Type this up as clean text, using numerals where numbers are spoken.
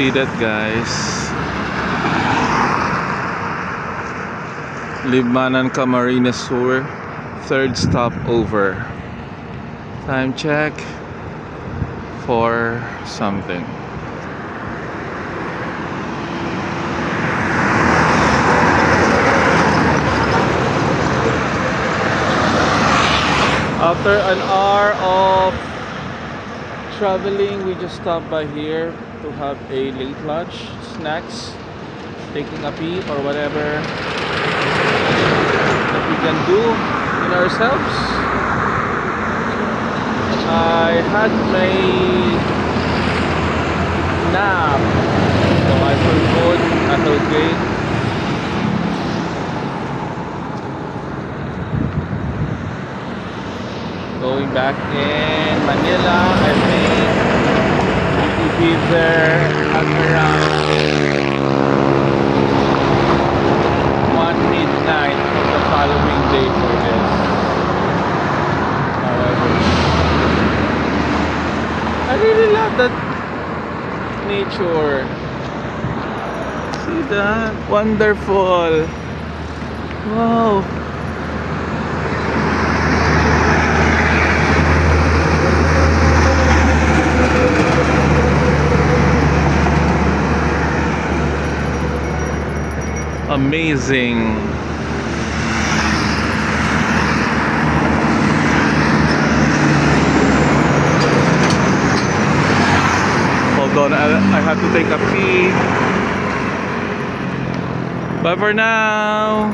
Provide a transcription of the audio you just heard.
see that, guys? Libmanan Camarines Sur, third stop over. Time check 4 something. After an hour of traveling, we just stopped by here to have a late lunch, snacks, taking a pee or whatever that we can do in ourselves. I had my nap, so I feel good, I feel great. Going back in Manila, I think we will be there at around 1 midnight of the following day for this. However, I really love that nature. See that? Wonderful. Wow. Amazing. Hold on, I have to take a pee. Bye for now.